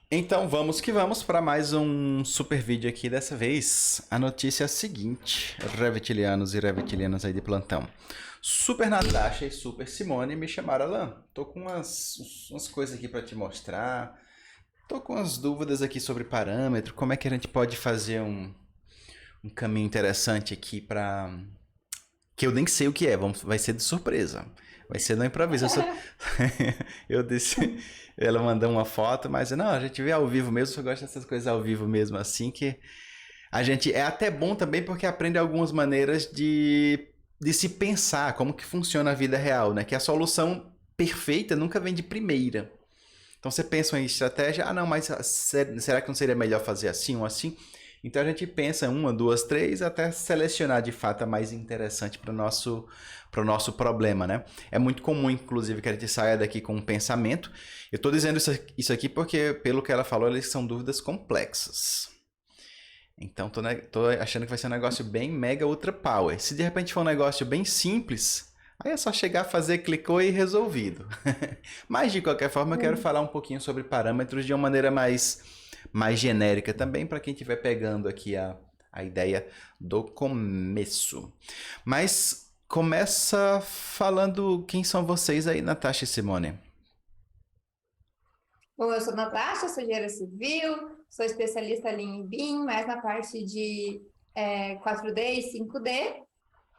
Então vamos que vamos para mais um super vídeo aqui. Dessa vez a notícia é a seguinte: revitilianos e revitilianas aí de plantão. Super Natasha e Super Simone me chamaram, Alan. Tô com umas coisas aqui para te mostrar. Tô com umas dúvidas aqui sobre parâmetro. Como é que a gente pode fazer um caminho interessante aqui para que eu nem sei o que é. Vai ser de surpresa. Vai ser no improviso. Eu disse, ela mandou uma foto, mas não, a gente vê ao vivo mesmo. Eu gosto dessas coisas ao vivo mesmo, assim que a gente é até bom também porque aprende algumas maneiras de se pensar como que funciona a vida real, né? Que a solução perfeita nunca vem de primeira. Então você pensa em estratégia, não, mas será que não seria melhor fazer assim ou assim? Então a gente pensa uma, duas, três, até selecionar de fato a mais interessante para o nosso problema, né? É muito comum, inclusive, que a gente saia daqui com um pensamento. Eu estou dizendo isso aqui porque, pelo que ela falou, elas são dúvidas complexas. Então tô achando que vai ser um negócio bem mega ultra power. Se de repente for um negócio bem simples, aí é só chegar, fazer, clicou e resolvido. Mas de qualquer forma, eu quero falar um pouquinho sobre parâmetros de uma maneira mais genérica também, para quem estiver pegando aqui a ideia do começo. Mas começa falando quem são vocês aí, Natasha e Simone. Bom, eu sou Natasha, sou engenheira civil, sou especialista ali em BIM, mais na parte de 4D e 5D,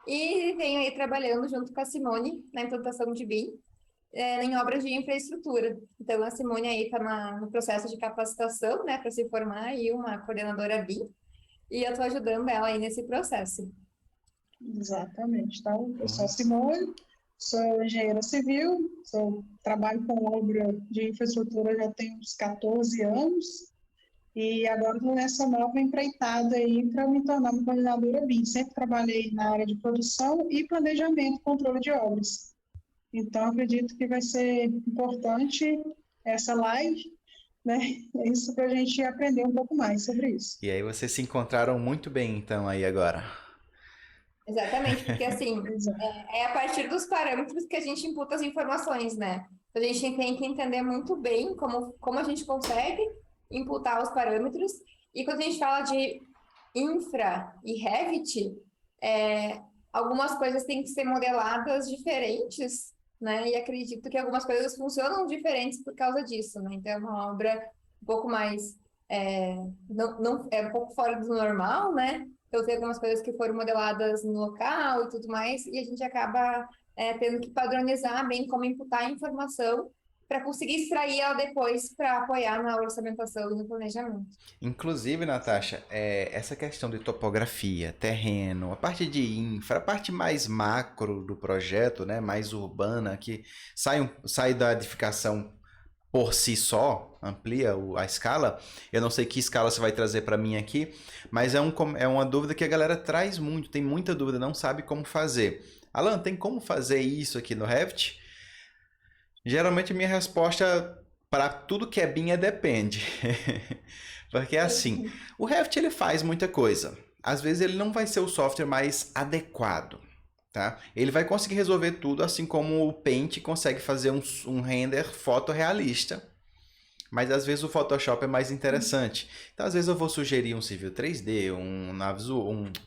e venho aí trabalhando junto com a Simone na implantação de BIM em obras de infraestrutura. Então, a Simone aí está no processo de capacitação, né, para se formar aí uma coordenadora BIM, e eu estou ajudando ela aí nesse processo. Exatamente. Então, eu sou a Nossa. Simone, sou engenheira civil, trabalho com obra de infraestrutura já tem uns 14 anos e agora estou nessa nova empreitada aí para me tornar uma coordenadora BIM. Sempre trabalhei na área de produção e planejamento, controle de obras. Então, acredito que vai ser importante essa live, né? É isso para a gente aprender um pouco mais sobre isso. E aí vocês se encontraram muito bem então aí agora. Exatamente, porque assim, Exato. é a partir dos parâmetros que a gente imputa as informações, né? A gente tem que entender muito bem como a gente consegue imputar os parâmetros. E quando a gente fala de infra e Revit, algumas coisas têm que ser modeladas diferentes, né? E acredito que algumas coisas funcionam diferentes por causa disso, né? Então, é uma obra um pouco mais, não, é um pouco fora do normal, né? Então, tem algumas coisas que foram modeladas no local e tudo mais, e a gente acaba tendo que padronizar bem como imputar a informação para conseguir extrair ela depois para apoiar na orçamentação e no planejamento. Inclusive, Natasha, essa questão de topografia, terreno, a parte de infra, a parte mais macro do projeto, né, mais urbana, que sai da edificação por si só, amplia a escala. Eu não sei que escala você vai trazer para mim aqui, mas é uma dúvida que a galera traz muito, tem muita dúvida, não sabe como fazer. Alan, tem como fazer isso aqui no Revit? Geralmente minha resposta para tudo que é BIM é depende. Porque assim, o Revit ele faz muita coisa. Às vezes ele não vai ser o software mais adequado, tá? Ele vai conseguir resolver tudo, assim como o Paint consegue fazer um render fotorrealista. Mas às vezes o Photoshop é mais interessante. Então às vezes eu vou sugerir um Civil 3D, um Navisworks,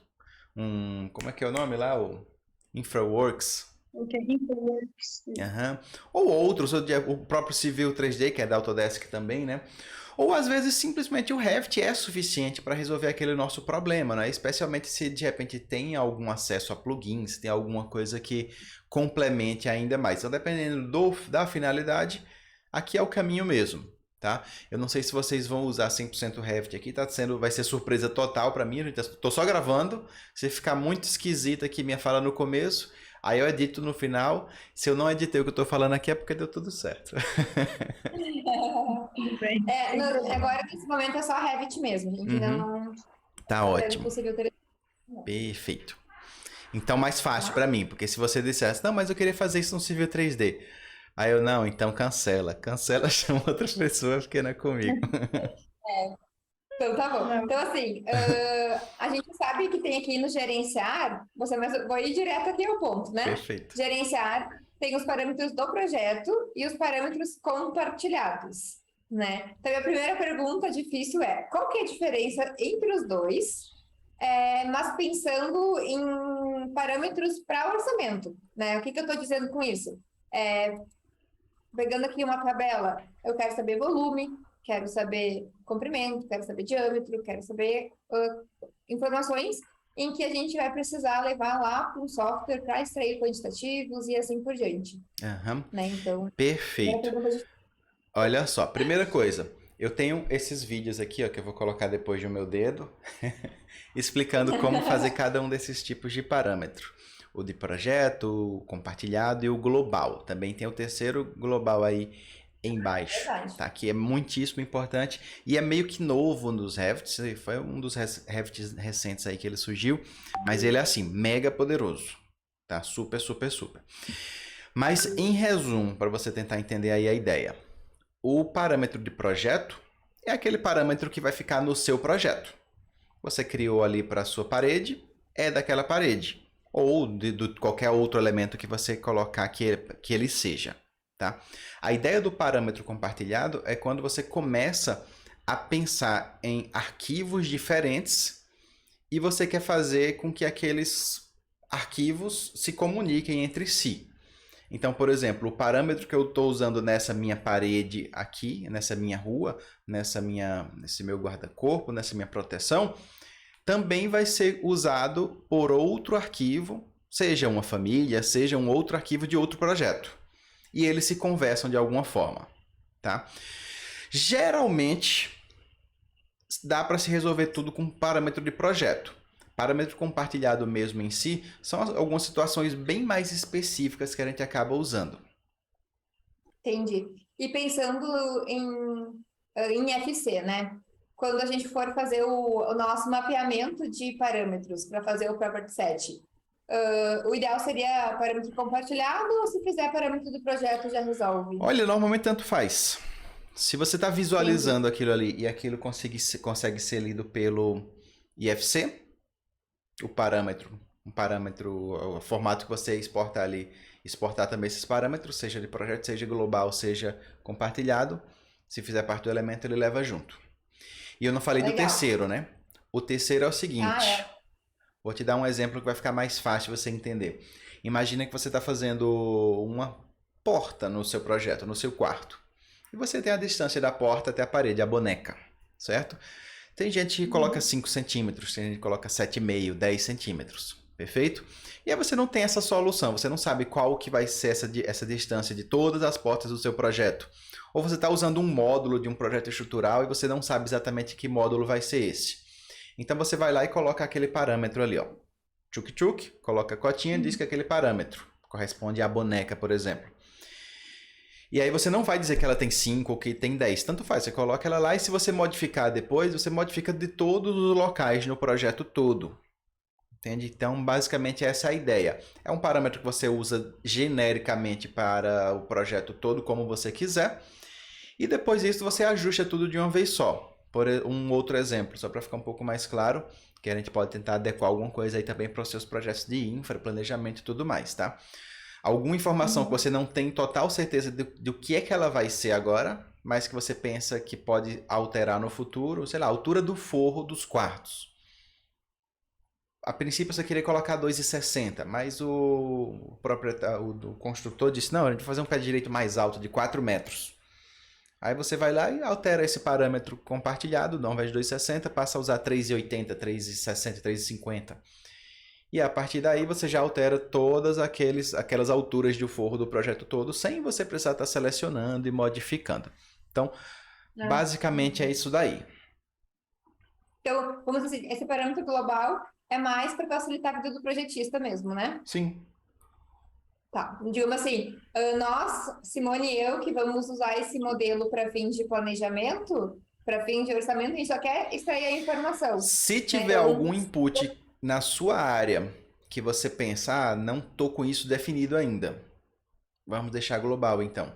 como é que é o nome lá? O InfraWorks. Ok, InfoWorks. Aham. Ou outros, o próprio Civil 3D, que é da Autodesk também, né? Ou às vezes simplesmente o Revit é suficiente para resolver aquele nosso problema, né? Especialmente se de repente tem algum acesso a plugins, tem alguma coisa que complemente ainda mais. Então, dependendo da finalidade, aqui é o caminho mesmo, tá? Eu não sei se vocês vão usar 100% Revit aqui, vai ser surpresa total para mim, tô só gravando. Se ficar muito esquisito aqui minha fala no começo, aí eu edito no final. Se eu não editei o que eu tô falando aqui é porque deu tudo certo. Tudo bem, sem problema. Agora, nesse momento, é só Revit mesmo. A gente ainda Uhum. não Tá está vendo ótimo. possível ter. Perfeito. Então mais fácil Tá? para mim, porque se você dissesse, não, mas eu queria fazer isso no Civil 3D. Aí eu, não, então cancela. Cancela, chama outras pessoas, porque não é comigo. Então, tá bom. Não, Então, assim, a gente sabe que tem aqui no gerenciar, mas eu vou ir direto aqui ao ponto, né? Perfeito. Gerenciar tem os parâmetros do projeto e os parâmetros compartilhados. né? Então, a primeira pergunta difícil é, qual que é a diferença entre os dois? Mas pensando em parâmetros para orçamento, né? O que eu estou dizendo com isso? Pegando aqui uma tabela, eu quero saber volume, quero saber comprimento, quero saber diâmetro, quero saber informações em que a gente vai precisar levar lá para um software para extrair quantitativos e assim por diante. Aham. Né? Então, Perfeito. Olha só, primeira coisa, eu tenho esses vídeos aqui, ó, que eu vou colocar depois do meu dedo, explicando como fazer cada um desses tipos de parâmetro. O de projeto, o compartilhado e o global. Também tem o terceiro global aí embaixo, tá? Que é muitíssimo importante e é meio que novo nos Revits. Foi um dos Revits recentes aí que ele surgiu, mas ele é assim, mega poderoso, tá? Super, super, super. Mas em resumo, para você tentar entender aí a ideia, o parâmetro de projeto é aquele parâmetro que vai ficar no seu projeto. Você criou ali para a sua parede, é daquela parede. Ou de qualquer outro elemento que você colocar que ele seja. Tá? A ideia do parâmetro compartilhado é quando você começa a pensar em arquivos diferentes e você quer fazer com que aqueles arquivos se comuniquem entre si. Então, por exemplo, o parâmetro que eu estou usando nessa minha parede aqui, nessa minha rua, nesse meu guarda-corpo, nessa minha proteção, também vai ser usado por outro arquivo, seja uma família, seja um outro arquivo de outro projeto. E eles se conversam de alguma forma, tá? Geralmente, dá para se resolver tudo com parâmetro de projeto. Parâmetro compartilhado mesmo em si, são algumas situações bem mais específicas que a gente acaba usando. Entendi. E pensando em FC, né? Quando a gente for fazer o nosso mapeamento de parâmetros para fazer o property set, o ideal seria parâmetro compartilhado ou se fizer parâmetro do projeto já resolve? Olha, normalmente tanto faz. Se você está visualizando aquilo ali e aquilo consegue ser lido pelo IFC, o formato que você exportar ali, exportar também esses parâmetros, seja de projeto, seja global, seja compartilhado. Se fizer parte do elemento, ele leva junto. E eu não falei do terceiro, né? O terceiro é o seguinte. Vou te dar um exemplo que vai ficar mais fácil você entender. Imagina que você está fazendo uma porta no seu projeto, no seu quarto. E você tem a distância da porta até a parede, a boneca, certo? Tem gente que coloca 5 centímetros, tem gente que coloca 7,5, 10 centímetros, perfeito? E aí você não tem essa solução, você não sabe qual que vai ser essa distância de todas as portas do seu projeto. Ou você está usando um módulo de um projeto estrutural e você não sabe exatamente que módulo vai ser esse. Então você vai lá e coloca aquele parâmetro ali, ó. Tchuk-tchuk, coloca a cotinha e diz que aquele parâmetro corresponde à boneca, por exemplo. E aí você não vai dizer que ela tem 5 ou que tem 10, tanto faz, você coloca ela lá e se você modificar depois, você modifica de todos os locais no projeto todo. Entende? Então, basicamente essa é a ideia. É um parâmetro que você usa genericamente para o projeto todo, como você quiser. E depois disso você ajusta tudo de uma vez só. Por um outro exemplo, só para ficar um pouco mais claro, que a gente pode tentar adequar alguma coisa aí também para os seus projetos de infra, planejamento e tudo mais, tá? Alguma informação que você não tem total certeza do que é que ela vai ser agora, mas que você pensa que pode alterar no futuro, sei lá, a altura do forro dos quartos. A princípio você queria colocar 2,60, mas o construtor disse, não, a gente vai fazer um pé direito mais alto, de 4 metros. Aí você vai lá e altera esse parâmetro compartilhado, ao invés de 2,60, passa a usar 3,80, 3,60, 3,50. E a partir daí você já altera todas aquelas alturas do forro do projeto todo, sem você precisar estar selecionando e modificando. Então, basicamente é isso daí. Então, vamos dizer, esse parâmetro global é mais para facilitar a vida do projetista mesmo, né? Sim. Tá, digamos assim, nós, Simone e eu, que vamos usar esse modelo para fins de planejamento, para fins de orçamento, a gente só quer extrair a informação. Se tiver algum input na sua área que você pensa, não estou com isso definido ainda, vamos deixar global então.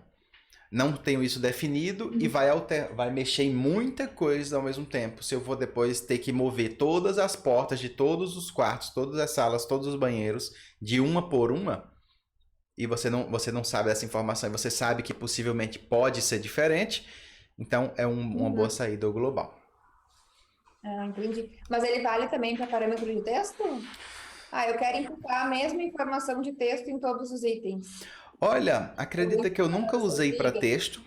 Não tenho isso definido e vai mexer em muita coisa ao mesmo tempo. Se eu vou depois ter que mover todas as portas de todos os quartos, todas as salas, todos os banheiros, de uma por uma, e você não sabe dessa informação, e você sabe que possivelmente pode ser diferente, Então, é uma boa saída o global. Ah, entendi. Mas ele vale também para parâmetro de texto? Ah, eu quero imputar a mesma informação de texto em todos os itens. Olha, acredita que eu nunca usei para texto.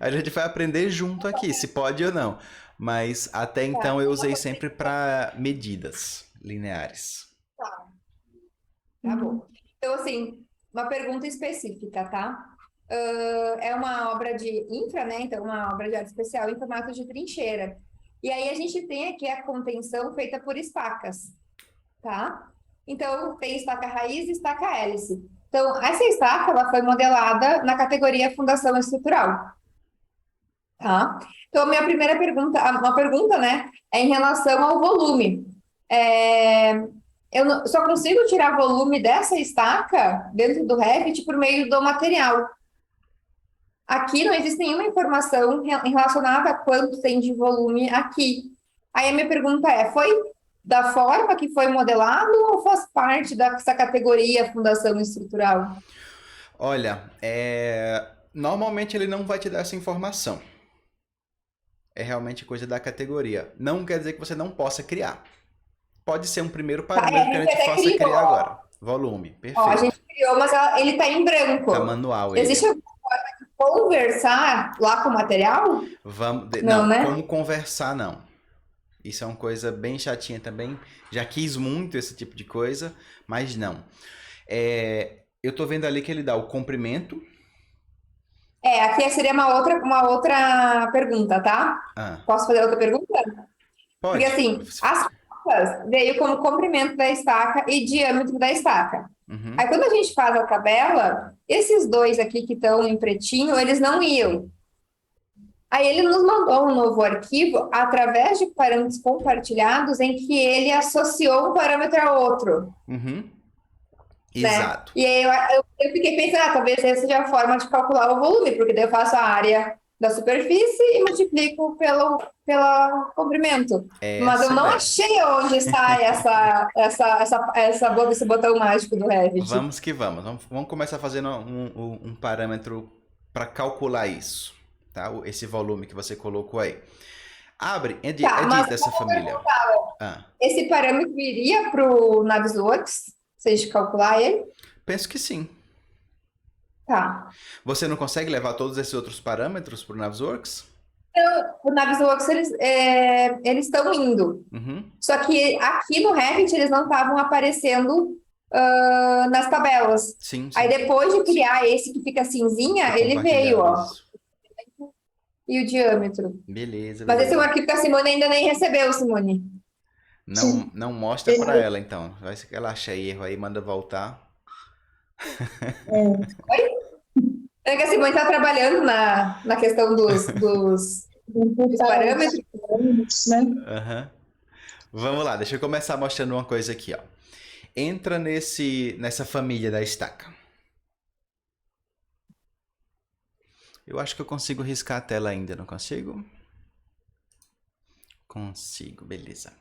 A gente vai aprender junto aqui, se pode ou não. Mas até então eu usei sempre para medidas lineares. Tá bom. Então, assim, uma pergunta específica, tá? É uma obra de infra, né? Então, uma obra de arte especial em formato de trincheira. E aí a gente tem aqui a contenção feita por estacas, tá? Então, tem estaca raiz e estaca hélice. Então, essa estaca, ela foi modelada na categoria Fundação Estrutural, tá? Então, a minha primeira pergunta, uma pergunta, né, é em relação ao volume. Eu só consigo tirar volume dessa estaca dentro do Revit por meio do material. Aqui não existe nenhuma informação relacionada a quanto tem de volume aqui. Aí a minha pergunta é, foi da forma que foi modelado ou faz parte dessa categoria Fundação Estrutural? Olha, normalmente ele não vai te dar essa informação. É realmente coisa da categoria. Não quer dizer que você não possa criar. Pode ser um primeiro parâmetro que a gente possa criar agora. Volume, perfeito. Ó, a gente criou, mas ele está em branco. Tá manual ele. Existe alguma forma de conversar lá com o material? Não, né? Como conversar, não. Isso é uma coisa bem chatinha também. Já quis muito esse tipo de coisa, mas não. Eu tô vendo ali que ele dá o comprimento. Aqui seria uma outra pergunta, tá? Posso fazer outra pergunta? Pode. Porque assim, as contas veio como comprimento da estaca e diâmetro da estaca. Uhum. Aí quando a gente faz a tabela, esses dois aqui que estão em pretinho, eles não iam. Aí ele nos mandou um novo arquivo através de parâmetros compartilhados em que ele associou um parâmetro a outro. Uhum. Né? Exato. E aí eu fiquei pensando, talvez essa seja a forma de calcular o volume, porque daí eu faço a área da superfície e multiplico pelo comprimento. Mas eu não achei onde está esse botão mágico do Revit. Vamos que vamos. Vamos começar fazendo um parâmetro para calcular isso. Tá? Esse volume que você colocou aí. Abre, edita essa família. Esse parâmetro iria para o Navisworks? Se a gente calcular ele? Penso que sim. Tá. Você não consegue levar todos esses outros parâmetros para o Navisworks? Então, o Navisworks, eles estão indo. Uhum. Só que aqui no Revit, eles não estavam aparecendo nas tabelas. Sim. Aí depois de criar esse que fica cinzinha, ele veio, ó. E o diâmetro. Beleza. Mas esse é um arquivo que a Simone ainda nem recebeu, Simone. Não mostra para ela, então. Vai ser que ela acha erro aí, manda voltar. Oi? É que a Simone está trabalhando na questão dos parâmetros. Né? Uhum. Vamos lá, deixa eu começar mostrando uma coisa aqui, ó. Entra nessa família da estaca. Eu acho que eu consigo riscar a tela ainda, não consigo? Consigo, beleza.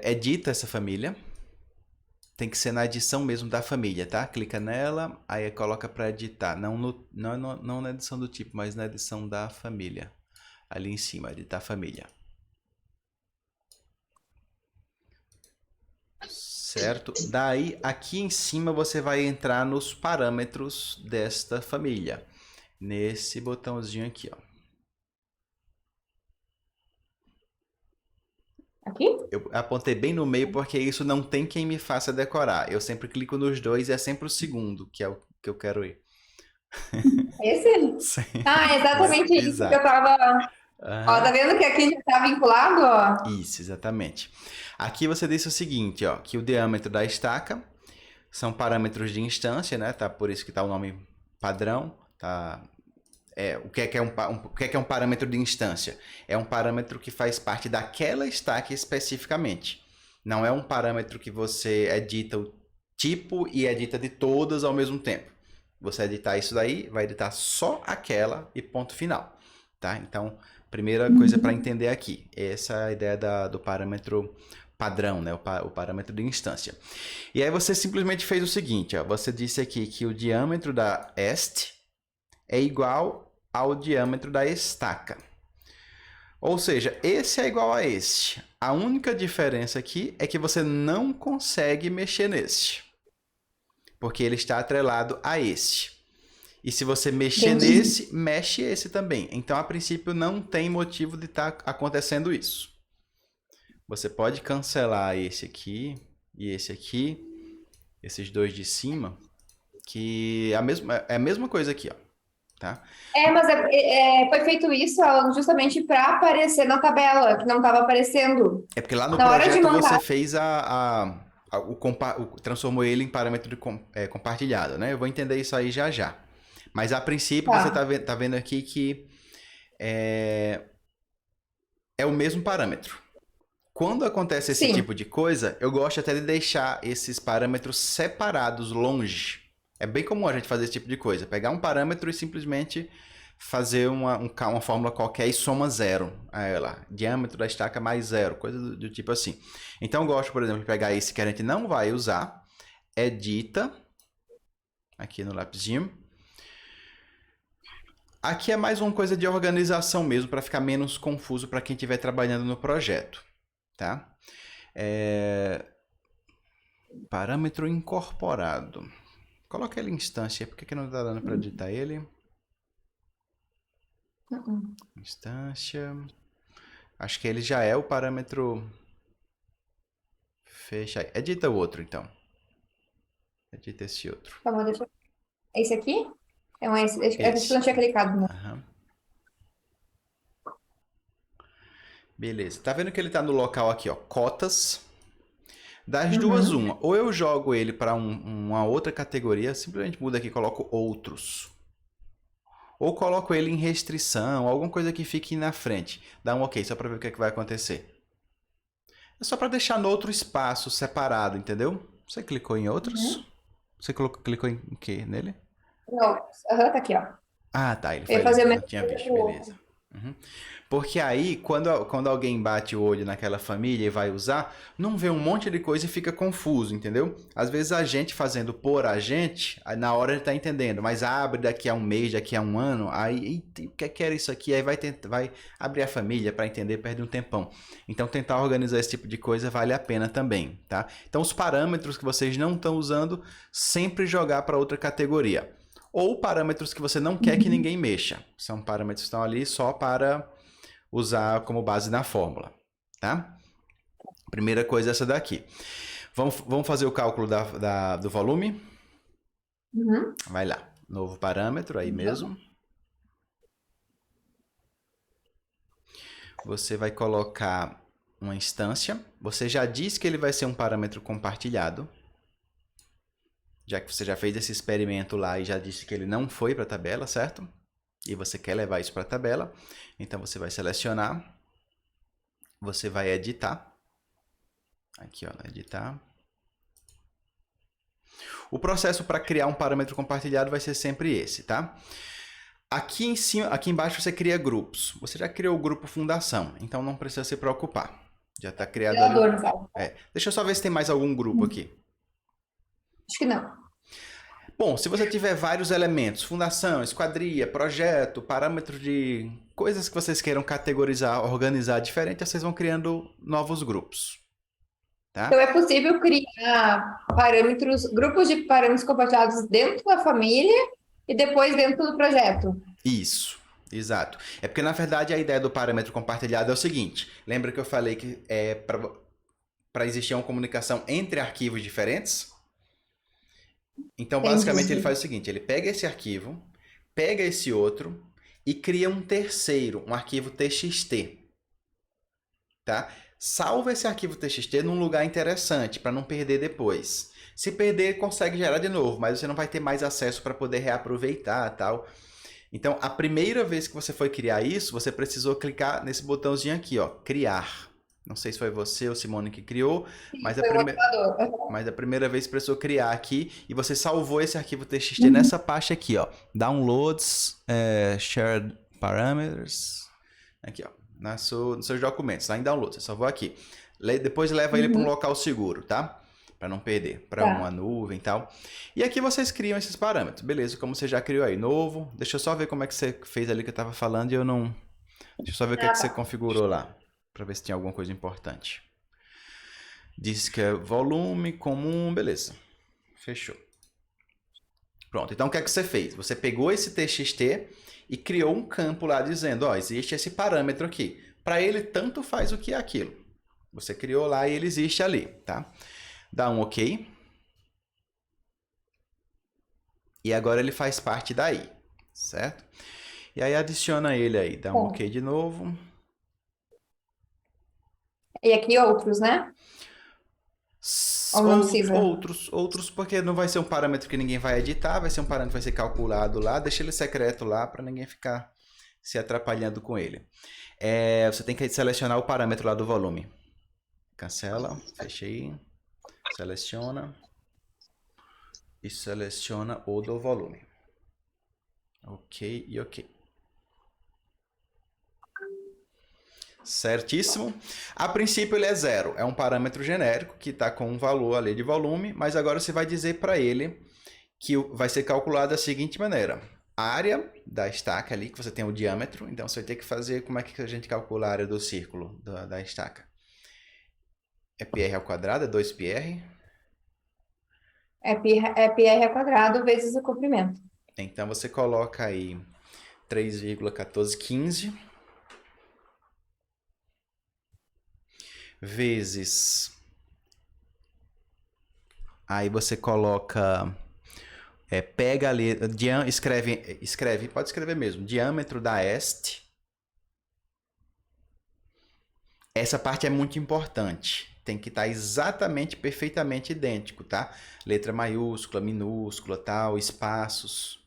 Edita essa família. Tem que ser na edição mesmo da família, tá? Clica nela, aí coloca para editar. Não na edição do tipo, mas na edição da família. Ali em cima, editar família. Certo? Daí, aqui em cima, você vai entrar nos parâmetros desta família. Nesse botãozinho aqui, ó. Aqui? Eu apontei bem no meio porque isso não tem quem me faça decorar. Eu sempre clico nos dois e é sempre o segundo, que é o que eu quero ir. Esse? Sim. Exatamente isso Exato. que eu tava... Ó, tá vendo que aqui já tá vinculado, ó? Isso, exatamente. Aqui você disse o seguinte, ó, que o diâmetro da estaca são parâmetros de instância, né? Tá? Por isso que tá o nome padrão, tá? O que é um parâmetro de instância? É um parâmetro que faz parte daquela estaca especificamente. Não é um parâmetro que você edita o tipo e edita de todas ao mesmo tempo. Você editar isso daí, vai editar só aquela e ponto final. Tá? Então, primeira coisa para entender aqui. Essa é a ideia do parâmetro padrão, né? O parâmetro de instância. E aí você simplesmente fez o seguinte, ó. Você disse aqui que o diâmetro da est é igual ao diâmetro da estaca. Ou seja, esse é igual a este. A única diferença aqui é que você não consegue mexer nesse, porque ele está atrelado a este. E se você mexer Entendi. nesse, mexe esse também. Então, a princípio, não tem motivo de estar acontecendo isso. Você pode cancelar esse aqui e esse aqui, esses dois de cima, que é a mesma coisa aqui, ó, tá? Mas foi feito isso, Alan, justamente para aparecer na tabela, que não estava aparecendo. É porque lá no Na hora de projeto montar. você fez transformou ele em parâmetro compartilhado, né? Eu vou entender isso aí já já. Mas a princípio Tá. você tá vendo aqui que é o mesmo parâmetro. Quando acontece esse Sim. tipo de coisa, eu gosto até de deixar esses parâmetros separados longe. É bem comum a gente fazer esse tipo de coisa. Pegar um parâmetro e simplesmente fazer uma fórmula qualquer e soma zero a ela. Diâmetro da estaca mais zero, coisa do tipo assim. Então eu gosto, por exemplo, de pegar esse que a gente não vai usar, edita, aqui no lapisinho. Aqui é mais uma coisa de organização mesmo, para ficar menos confuso para quem estiver trabalhando no projeto, tá? Parâmetro incorporado. Coloca ele em instância, por que não está dando para editar ele? Instância. Acho que ele já é o parâmetro. Fecha aí. Edita o outro, então. Edita esse outro. Tá bom, deixa eu... Esse aqui? Esse. Acho que eu Esse. não tinha clicado, né? Aham. Beleza. Tá vendo que ele tá no local aqui, ó, cotas. Das duas, uma. Ou eu jogo ele para uma outra categoria, simplesmente muda aqui e coloco outros. Ou coloco ele em restrição, alguma coisa que fique na frente. Dá um OK, só para ver o que, é que vai acontecer. É só para deixar no outro espaço separado, entendeu? Você clicou em outros? Você clicou em quê nele? Não, tá aqui, ó. Ah, tá. Ele Eu foi ia fazer ali. o Não mesmo tinha coisa visto, pro outro. beleza. Uhum. Porque aí, quando alguém bate o olho naquela família e vai usar, não vê um monte de coisa e fica confuso, entendeu? Às vezes a gente fazendo por a gente, aí na hora ele tá entendendo, mas abre daqui a um mês, daqui a um ano, aí o que era isso aqui? Aí vai abrir a família para entender, perde um tempão. Então tentar organizar esse tipo de coisa vale a pena também, tá? Então os parâmetros que vocês não estão usando, sempre jogar para outra categoria. Ou parâmetros que você não quer que ninguém mexa. São parâmetros que estão ali só para usar como base na fórmula, tá? Primeira coisa é essa daqui. Vamos fazer o cálculo do volume? Vai lá. Novo parâmetro aí mesmo. Você vai colocar uma instância. Você já disse que ele vai ser um parâmetro compartilhado. Já que você já fez esse experimento lá e já disse que ele não foi para a tabela, certo? E você quer levar isso para a tabela. Então você vai selecionar. Você vai editar. Aqui, ó, editar. O processo para criar um parâmetro compartilhado vai ser sempre esse, tá? Aqui em cima, aqui embaixo você cria grupos. Você já criou o grupo fundação, então não precisa se preocupar. Já está criado ali. Deixa eu só ver se tem mais algum grupo aqui. Acho que não. Bom, se você tiver vários elementos, fundação, esquadria, projeto, parâmetros de coisas que vocês queiram categorizar, organizar diferente, vocês vão criando novos grupos. Tá? Então é possível criar grupos de parâmetros compartilhados dentro da família e depois dentro do projeto. Isso, exato. É porque na verdade a ideia do parâmetro compartilhado é o seguinte, lembra que eu falei que é para existir uma comunicação entre arquivos diferentes? Então, basicamente, ele faz o seguinte, ele pega esse arquivo, pega esse outro e cria um terceiro, um arquivo TXT. Tá? Salva esse arquivo TXT num lugar interessante, para não perder depois. Se perder, consegue gerar de novo, mas você não vai ter mais acesso para poder reaproveitar tal. Então, a primeira vez que você foi criar isso, você precisou clicar nesse botãozinho aqui, ó, criar. Não sei se foi você ou Simone que criou, mas a primeira vez precisou criar aqui e você salvou esse arquivo TXT nessa pasta aqui, ó. Downloads, shared parameters. Aqui, ó. Nos seus documentos, lá em downloads. Você salvou aqui. Depois leva ele para um local seguro, tá? para não perder, para Tá. uma nuvem e tal. E aqui vocês criam esses parâmetros, beleza? Como você já criou aí, novo. Deixa eu só ver como é que você fez ali que eu tava falando e eu não... Deixa eu só ver o que é que você configurou lá, para ver se tem alguma coisa importante. Diz que é volume comum, beleza. Fechou. Pronto, então o que é que você fez? Você pegou esse TXT e criou um campo lá dizendo, ó, existe esse parâmetro aqui. Para ele, tanto faz o que é aquilo. Você criou lá e ele existe ali, tá? Dá um OK. E agora ele faz parte daí, certo? E aí adiciona ele aí, dá um OK de novo. E aqui outros, né? Ou não precisa? Outros, porque não vai ser um parâmetro que ninguém vai editar, vai ser um parâmetro que vai ser calculado lá, deixa ele secreto lá para ninguém ficar se atrapalhando com ele. Você tem que selecionar o parâmetro lá do volume. Cancela, fecha aí, seleciona e seleciona o do volume. OK e OK. Certíssimo. A princípio ele é 0, é um parâmetro genérico que está com um valor ali de volume, mas agora você vai dizer para ele que vai ser calculado da seguinte maneira. A área da estaca ali, que você tem o diâmetro, então você vai ter que fazer, como é que a gente calcula a área do círculo da estaca? É πr ao quadrado, é 2πr? É πr ao quadrado vezes o comprimento. Então você coloca aí 3,1415 vezes... Aí você coloca... pega ali... Escreve, pode escrever mesmo. Diâmetro da haste. Essa parte é muito importante. Tem que estar exatamente, perfeitamente idêntico, tá? Letra maiúscula, minúscula, tal, espaços.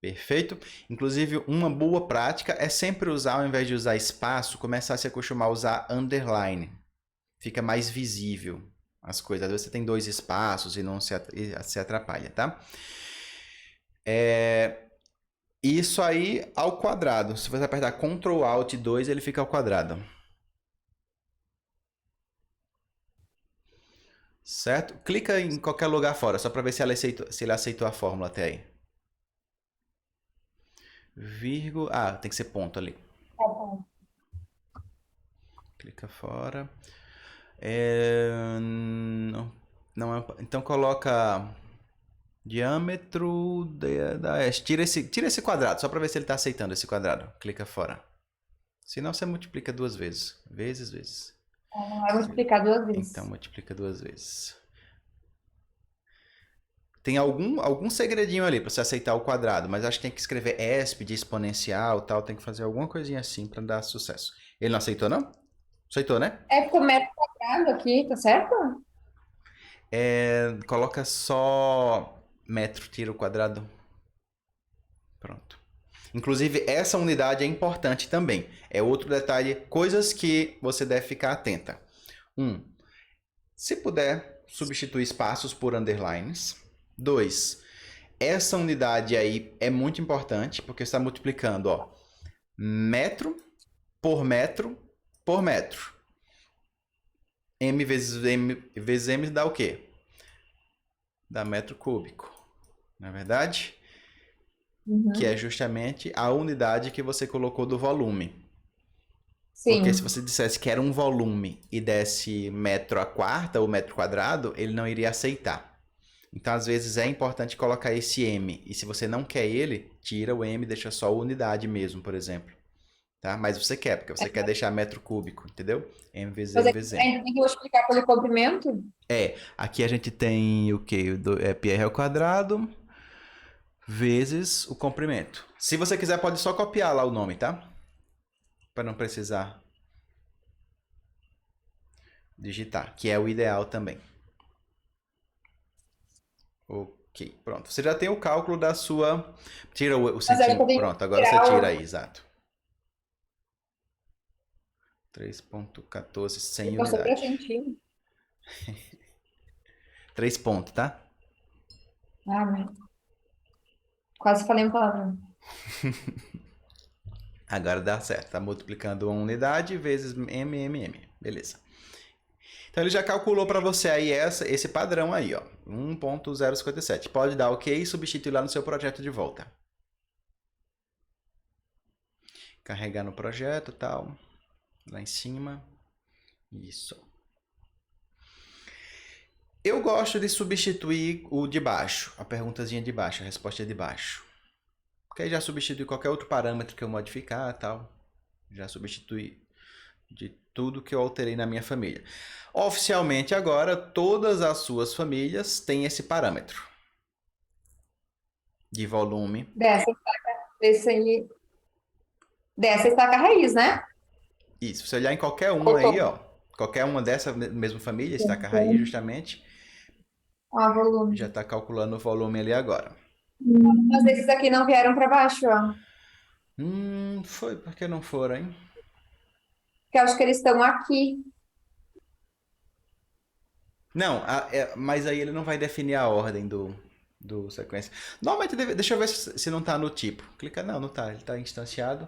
Perfeito? Inclusive, uma boa prática é sempre usar, ao invés de usar espaço, começar a se acostumar a usar underline. Fica mais visível as coisas. Às vezes você tem 2 espaços e não se atrapalha, tá? Isso aí ao quadrado. Se você apertar Ctrl Alt 2, ele fica ao quadrado. Certo? Clica em qualquer lugar fora, só para ver se ele aceitou a fórmula até aí. Vírgula... Ah, tem que ser ponto ali. Tá bom. Clica fora. Não é... Então coloca diâmetro da haste. Tira esse quadrado, só para ver se ele está aceitando esse quadrado. Clica fora. Senão você multiplica 2 vezes. Vezes. Não vai multiplicar 2 vezes. Então multiplica 2 vezes. Tem algum segredinho ali para você aceitar o quadrado, mas acho que tem que escrever ESP de exponencial, tal, tem que fazer alguma coisinha assim para dar sucesso. Ele não aceitou, não? Aceitou, né? Ficou metro quadrado aqui, tá certo? Coloca só metro, tira o quadrado. Pronto. Inclusive, essa unidade é importante também. É outro detalhe, coisas que você deve ficar atenta. Se puder, substituir espaços por underlines. 2. Essa unidade aí é muito importante, porque você está multiplicando, ó, metro por metro por metro. M vezes M dá o quê? Dá metro cúbico. Não é verdade? Que é justamente a unidade que você colocou do volume. Sim. Porque se você dissesse que era um volume e desse metro a quarta ou metro quadrado, ele não iria aceitar. Então, às vezes, é importante colocar esse M. E se você não quer ele, tira o M e deixa só a unidade mesmo, por exemplo. Tá? Mas você quer, porque você quer deixar metro cúbico, entendeu? M vezes M vezes M. Ainda tem que multiplicar pelo comprimento? Aqui a gente tem o quê? πr ao quadrado vezes o comprimento. Se você quiser, pode só copiar lá o nome, tá? Para não precisar digitar, que é o ideal também. Ok, pronto. Você já tem o cálculo da sua... Tira o centímetro. Pronto, agora você tira aí, exato. 3,14 sem unidade. 3 pontos, tá? Quase falei uma palavra. Agora dá certo. Tá multiplicando uma unidade vezes m. Beleza. Então ele já calculou para você aí esse padrão aí, ó. 1.057. Pode dar OK e substituir lá no seu projeto de volta. Carregar no projeto e tal. Lá em cima. Isso. Eu gosto de substituir o de baixo. A perguntazinha de baixo, a resposta de baixo. Porque aí já substitui qualquer outro parâmetro que eu modificar e tal. Já substitui de tudo que eu alterei na minha família. Oficialmente agora, todas as suas famílias têm esse parâmetro de volume. Dessa estaca raiz, né? Isso, se você olhar em qualquer uma aí, ó, qualquer uma dessa mesma família, estaca raiz justamente, Volume. já está calculando o volume ali agora. Mas esses aqui não vieram para baixo, ó. Foi porque não foram, hein? Porque eu acho que eles estão aqui. Não, mas aí ele não vai definir a ordem do sequência. Normalmente, deixa eu ver se não está no tipo. Clica, não tá, ele está instanciado.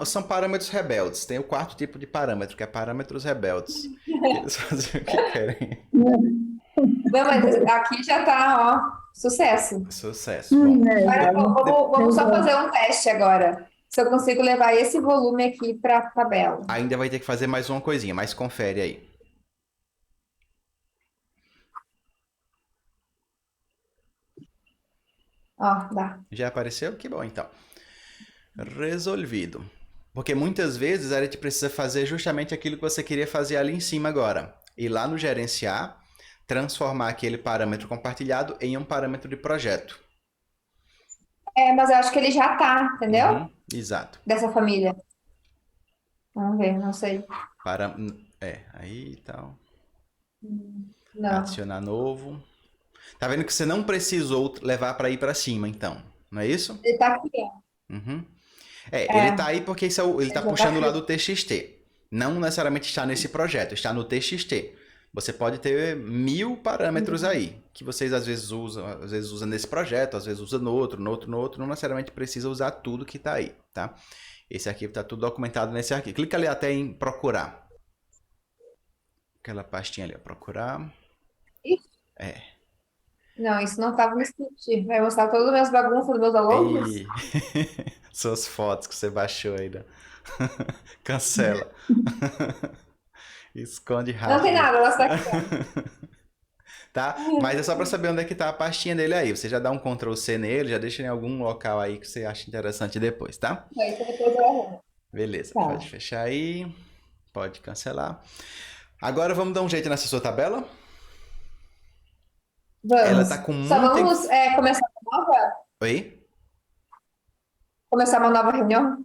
São parâmetros rebeldes. Tem o quarto tipo de parâmetro, que é parâmetros rebeldes. Eles fazem o que querem. Não, mas aqui já tá, ó, sucesso. Sucesso. Bom, Agora, vamos só fazer um teste agora. Se eu consigo levar esse volume aqui para a tabela. ainda vai ter que fazer mais uma coisinha, mas confere aí. Ó, dá. Já apareceu? Que bom, então. Resolvido. Porque muitas vezes a gente precisa fazer justamente aquilo que você queria fazer ali em cima agora. Ir lá no gerenciar, transformar aquele parâmetro compartilhado em um parâmetro de projeto. Mas eu acho que ele já tá, entendeu? Exato. Dessa família. Vamos ver, não sei. Aí e tal. Não. Adicionar novo. Tá vendo que você não precisou levar para ir para cima, então. Não é isso? Ele tá aqui, ó. Ele tá aí porque ele tá Já puxando tá lá do TXT. Não necessariamente está nesse projeto, está no TXT. Você pode ter 1000 parâmetros aí, que vocês às vezes usam nesse projeto, às vezes usam no outro, não necessariamente precisa usar tudo que está aí, tá? Esse arquivo está tudo documentado nesse arquivo. Clica ali até em procurar. Aquela pastinha ali, ó, procurar. Isso? Não, isso não estava no script. Vai mostrar todas as minhas bagunças dos meus alunos? Suas fotos que você baixou aí, né? Cancela. Esconde rápido. Não tem nada, ela está aqui. Tá? Mas é só para saber onde é que tá a pastinha dele aí. Você já dá um Ctrl C nele, já deixa em algum local aí que você acha interessante depois, tá? Isso depois eu arrumo. Beleza, Tá. pode fechar aí. Pode cancelar. Agora vamos dar um jeito nessa sua tabela? Vamos. Ela tá com Só muita... vamos começar uma nova? Oi? Começar uma nova reunião?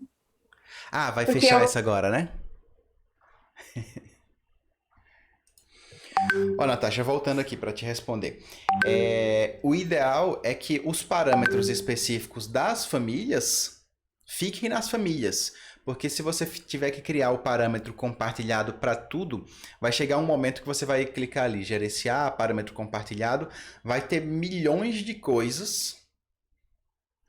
Vai Porque fechar eu- essa agora, né? Ó, Natasha, voltando aqui para te responder. O ideal é que os parâmetros específicos das famílias fiquem nas famílias. Porque se você tiver que criar o parâmetro compartilhado para tudo, vai chegar um momento que você vai clicar ali, gerenciar parâmetro compartilhado, vai ter milhões de coisas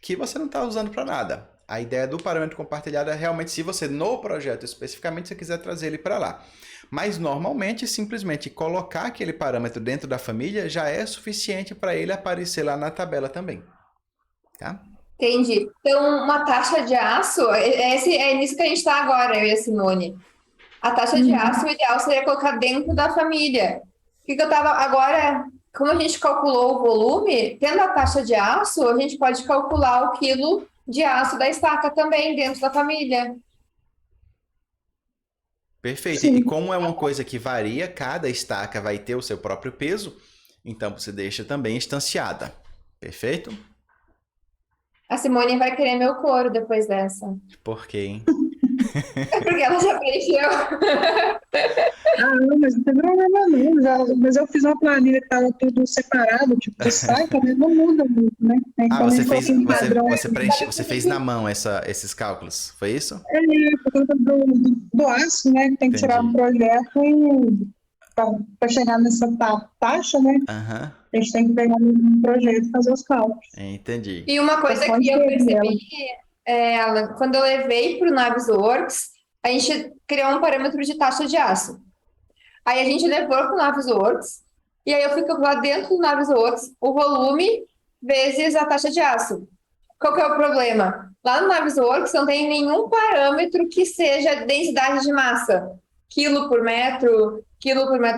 que você não está usando para nada. A ideia do parâmetro compartilhado é realmente se você, no projeto especificamente, você quiser trazer ele para lá. Mas normalmente, simplesmente colocar aquele parâmetro dentro da família já é suficiente para ele aparecer lá na tabela também. Tá? Entendi. Então, uma taxa de aço, é nisso que a gente está agora, eu e a Simone. A taxa de aço, o ideal seria colocar dentro da família. O que eu estava agora, como a gente calculou o volume, tendo a taxa de aço, a gente pode calcular o quilo de aço da estaca também dentro da família. Perfeito. Sim. E como é uma coisa que varia, cada estaca vai ter o seu próprio peso, então você deixa também instanciada. Perfeito? A Simone vai querer meu couro depois dessa. Por quê, hein? Porque ela já preencheu. Não, mas não tem problema não. Mas eu fiz uma planilha que estava tudo separado, tipo, sai, também não muda muito, né? Aí Você também fez, coloquei um padrão você fez na mão esses cálculos, foi isso? por conta do aço, né? Que tem que tirar um projeto e para chegar nessa taxa, né? Aham, A gente tem que pegar um projeto e fazer os cálculos. entendi. E uma coisa Pode que eu ser, percebi, Alan, quando eu levei para o Navisworks, a gente criou um parâmetro de taxa de aço. Aí a gente levou para o Navisworks, e aí eu fui calcular dentro do Navisworks o volume vezes a taxa de aço. Qual que é o problema? Lá no Navisworks não tem nenhum parâmetro que seja densidade de massa. Quilo por metro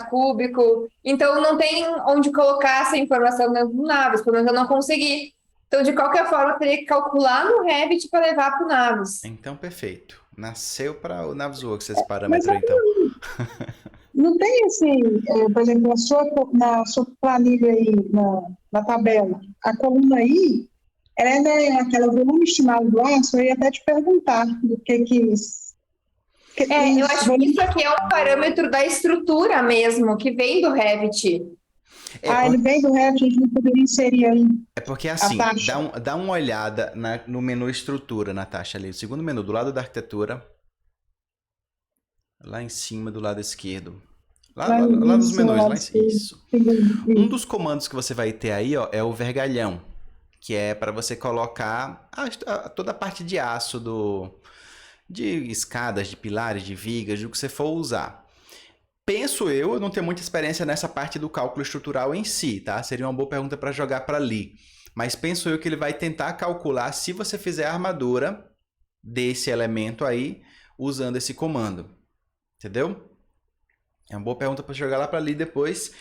cúbico. Então não tem onde colocar essa informação dentro do Navis, pelo menos eu não consegui. Então, de qualquer forma, eu teria que calcular no Revit para levar para o Navis. Então, perfeito. Nasceu para o Navisworks esse Mas parâmetro, então. não tem assim, por exemplo, na sua planilha aí, na tabela, a coluna I, ela é né, aquela volume estimado do aço, eu ia até te perguntar do que isso. Eu acho que isso aqui é um parâmetro da estrutura mesmo, que vem do Revit. Ele vem do Revit, a gente não poderia inserir aí. É porque assim, taxa. dá uma olhada no menu estrutura, Natasha, ali. O segundo menu, do lado da arquitetura. Lá em cima, do lado esquerdo. Lá nos menus, lá em isso. Um dos comandos que você vai ter aí, ó, é o vergalhão. Que é para você colocar toda a parte de aço de escadas, de pilares, de vigas, do que você for usar. Penso eu não tenho muita experiência nessa parte do cálculo estrutural em si, tá? Seria uma boa pergunta para jogar para ali. Mas penso eu que ele vai tentar calcular se você fizer a armadura desse elemento aí, usando esse comando. Entendeu? É uma boa pergunta para jogar lá para ali depois,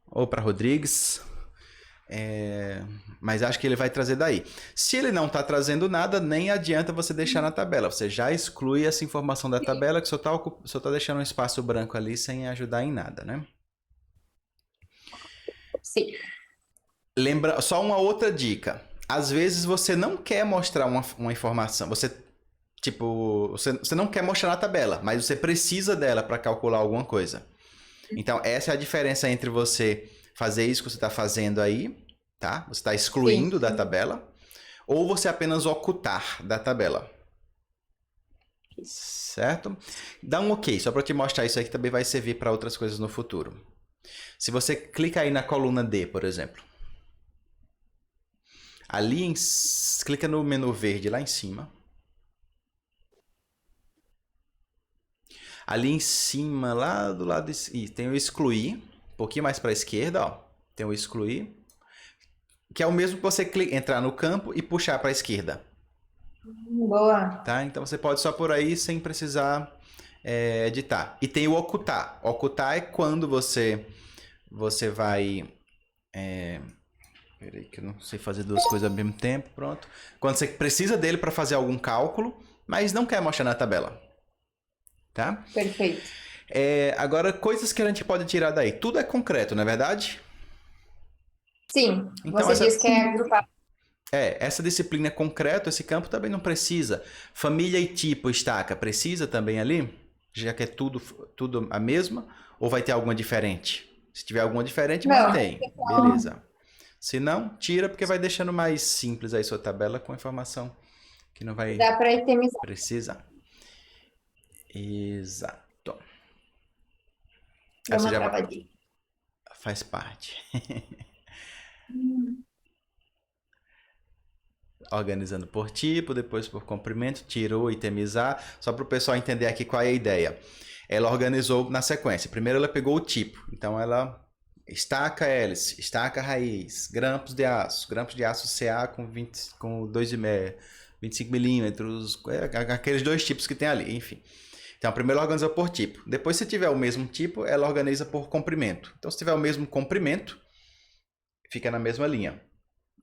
ou para Rodrigues. Mas acho que ele vai trazer daí. Se ele não está trazendo nada, nem adianta você deixar na tabela. Você já exclui essa informação da tabela, que só está deixando um espaço branco ali sem ajudar em nada, né? Sim. Lembra, só uma outra dica. Às vezes você não quer mostrar uma informação. Você não quer mostrar na tabela, mas você precisa dela para calcular alguma coisa. Então, essa é a diferença entre você fazer isso que você está fazendo aí, tá? Você está excluindo da tabela, ou você apenas ocultar da tabela. Certo? Dá um OK, só para te mostrar isso aí que também vai servir para outras coisas no futuro. Se você clica aí na coluna D, por exemplo. Ali, clica no menu verde lá em cima. Ali em cima, lá do lado, tem o excluir, um pouquinho mais para a esquerda, ó, tem o excluir, que é o mesmo que você entrar no campo e puxar para a esquerda. Boa. Tá? Então você pode só por aí sem precisar editar. E tem o ocultar. Ocultar é quando você vai... Peraí que eu não sei fazer duas coisas ao mesmo tempo, pronto. Quando você precisa dele para fazer algum cálculo, mas não quer mostrar na tabela. Tá? Perfeito. Agora, coisas que a gente pode tirar daí. Tudo é concreto, não é verdade? Sim. Então, você disse que é agrupado. Essa disciplina é concreto, esse campo também não precisa. Família e tipo, estaca, precisa também ali? Já que é tudo a mesma? Ou vai ter alguma diferente? Se tiver alguma diferente, mantém. Beleza. Se não, tira, porque vai deixando mais simples aí sua tabela com informação que não vai... Dá para itemizar. Precisa. Exato. Dá uma travadinha. Faz parte. Organizando por tipo, depois por comprimento, tirou, itemizar. Só para o pessoal entender aqui qual é a ideia. Ela organizou na sequência. Primeiro ela pegou o tipo. Então ela estaca hélice, estaca raiz, grampos de aço CA com 25 milímetros, aqueles dois tipos que tem ali, enfim. Então, primeiro ela organiza por tipo. Depois, se tiver o mesmo tipo, ela organiza por comprimento. Então, se tiver o mesmo comprimento, fica na mesma linha.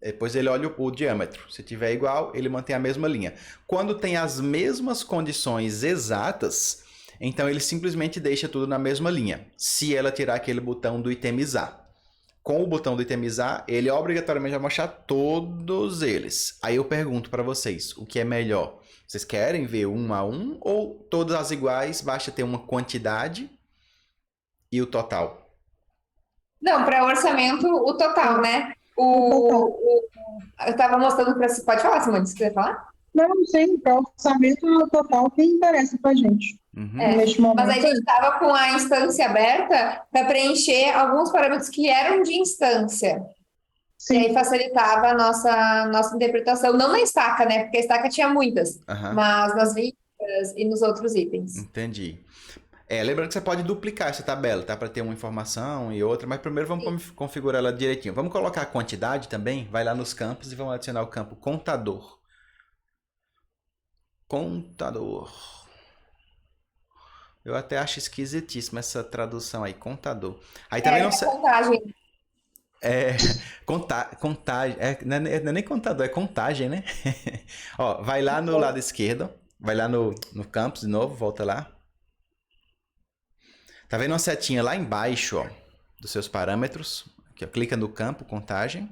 Depois ele olha o diâmetro. Se tiver igual, ele mantém a mesma linha. Quando tem as mesmas condições exatas, então ele simplesmente deixa tudo na mesma linha. Se ela tirar aquele botão do itemizar. Com o botão do itemizar, ele obrigatoriamente vai mostrar todos eles. Aí eu pergunto para vocês, o que é melhor? Vocês querem ver um a um ou todas as iguais, basta ter uma quantidade e o total? Não, para orçamento, o total, né? Eu estava mostrando para você. Pode falar, Simone, se quiser falar? Não, sim, para orçamento é o total que interessa para a gente. Neste momento. Mas a gente estava com a instância aberta para preencher alguns parâmetros que eram de instância. Sim. E aí facilitava a nossa interpretação. Não na estaca, né? Porque a estaca tinha muitas. Mas nas vigas e nos outros itens. Entendi. Lembrando que você pode duplicar essa tabela, tá? Para ter uma informação e outra, mas primeiro vamos configurar ela direitinho. Vamos colocar a quantidade também? Vai lá nos campos e vamos adicionar o campo contador. Contador. Eu até acho esquisitíssima essa tradução aí, contador. Aí também não sei. Contagem. Contagem. Não é nem contador, é contagem, né? Ó, vai lá no lado esquerdo. Vai lá no campus de novo, volta lá. Tá vendo uma setinha lá embaixo, ó, dos seus parâmetros? Aqui, ó, clica no campo contagem.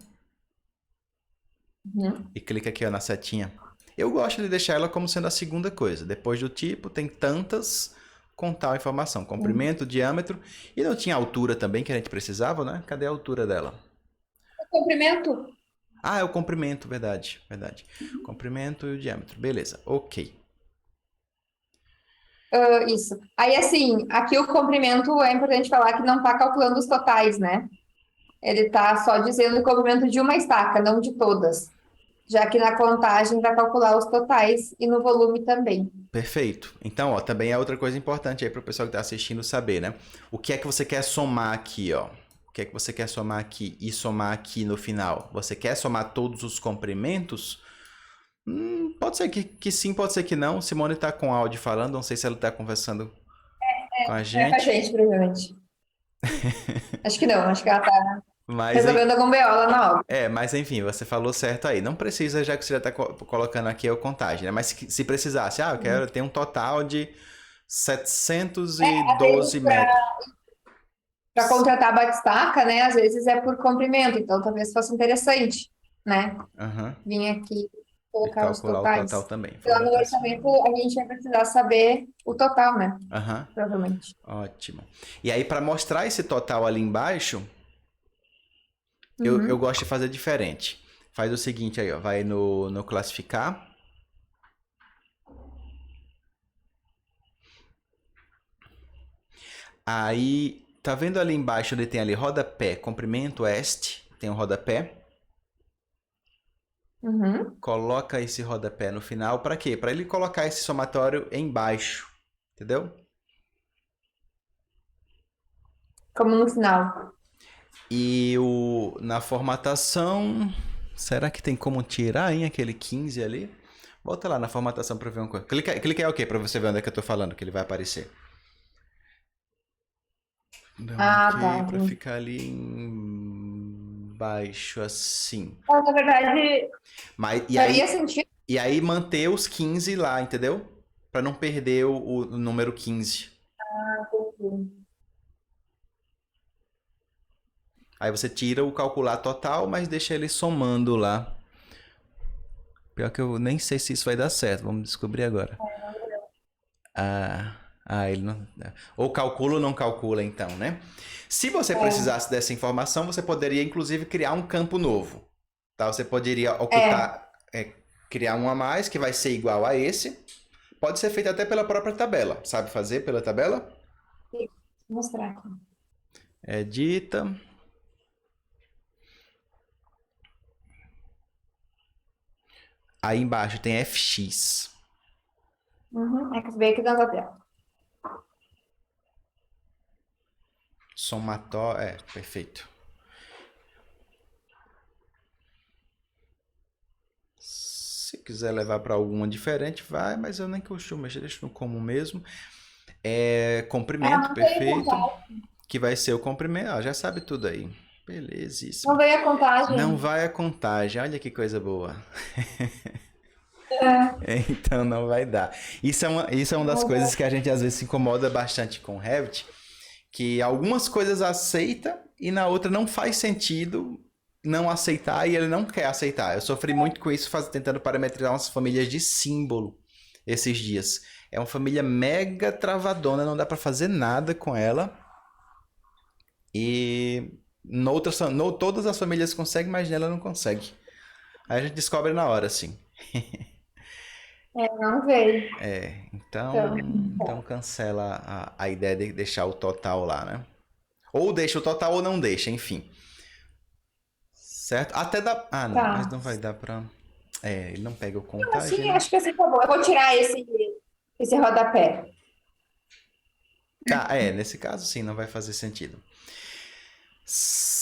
E clica aqui, ó, na setinha. Eu gosto de deixar ela como sendo a segunda coisa. Depois do tipo, tem tantas com tal informação. Comprimento, diâmetro. E não tinha altura também que a gente precisava, né? Cadê a altura dela? Comprimento? Ah, é o comprimento, verdade. Comprimento e o diâmetro. Beleza, ok. Isso. Aí, assim, aqui o comprimento é importante falar que não está calculando os totais, né? Ele está só dizendo o comprimento de uma estaca, não de todas. Já que na contagem vai calcular os totais e no volume também. Perfeito. Então, ó, também é outra coisa importante aí para o pessoal que está assistindo saber, né? O que é que você quer somar aqui, ó? O que é que você quer somar aqui e somar aqui no final? Você quer somar todos os comprimentos? Pode ser que sim, pode ser que não. Simone está com áudio falando, não sei se ela está conversando com a É com a gente. gente, provavelmente. Acho que não, acho que ela tá Mas, resolvendo algum BO lá na obra. mas enfim, você falou certo aí. Não precisa, já que você já está colocando aqui a contagem, né? Mas se precisasse, eu quero ter um total de 712 metros. Para contratar a batistaca, né? Às vezes é por comprimento, então talvez fosse interessante, né? Aham. Vim aqui E colocar os calcular o totais. total também. Então, no orçamento, a gente vai precisar saber o total, né? Aham. Provavelmente. Ótimo. E aí, para mostrar esse total ali embaixo, eu gosto de fazer diferente. Faz o seguinte aí, ó. Vai no classificar. Aí, tá vendo ali embaixo onde tem ali rodapé, comprimento, este, tem um rodapé. Coloca esse rodapé no final, para quê? Para ele colocar esse somatório embaixo, entendeu? Como no final. E na formatação, será que tem como tirar, hein, aquele 15 ali? Volta lá na formatação para ver uma coisa. Clica aí OK para você ver onde é que eu tô falando, que ele vai aparecer. Dá um OK tá. para ficar ali embaixo assim. Então, na verdade, faria sentido. E aí manter os 15 lá, entendeu? Para não perder o número 15. Entendi. Aí você tira o calcular total, mas deixa ele somando lá. Pior que eu nem sei se isso vai dar certo. Vamos descobrir agora. Ele não... Ou calcula ou não calcula, então, né? Se você precisasse dessa informação, você poderia, inclusive, criar um campo novo. Tá? Você poderia ocultar, criar um a mais, que vai ser igual a esse. Pode ser feito até pela própria tabela. Sabe fazer pela tabela? Vou mostrar aqui. Edita. Aí embaixo tem FX. É que veio aqui dentro da tela. Somatório. Perfeito. Se quiser levar para alguma diferente, vai, mas eu nem costumo mexer, deixo no comum mesmo. Comprimento, perfeito. Que vai ser o comprimento. Já sabe tudo aí. Belezíssimo. Não veio a contagem. Não vai a contagem. Olha que coisa boa. Então não vai dar. Isso é uma das coisas que a gente às vezes se incomoda bastante com o Revit, que algumas coisas aceita e na outra não faz sentido não aceitar e ele não quer aceitar. Eu sofri muito com isso tentando parametrizar umas famílias de símbolo esses dias. É uma família mega travadona, não dá para fazer nada com ela. E todas as famílias conseguem, mas nela não consegue. Aí a gente descobre na hora, assim. Não veio. Então cancela a ideia de deixar o total lá, né? Ou deixa o total ou não deixa, enfim. Certo? Até dá... não, mas não vai dar pra... ele não pega o contagem. Sim, acho que assim tá bom. Eu vou tirar esse rodapé. Nesse caso sim, não vai fazer sentido.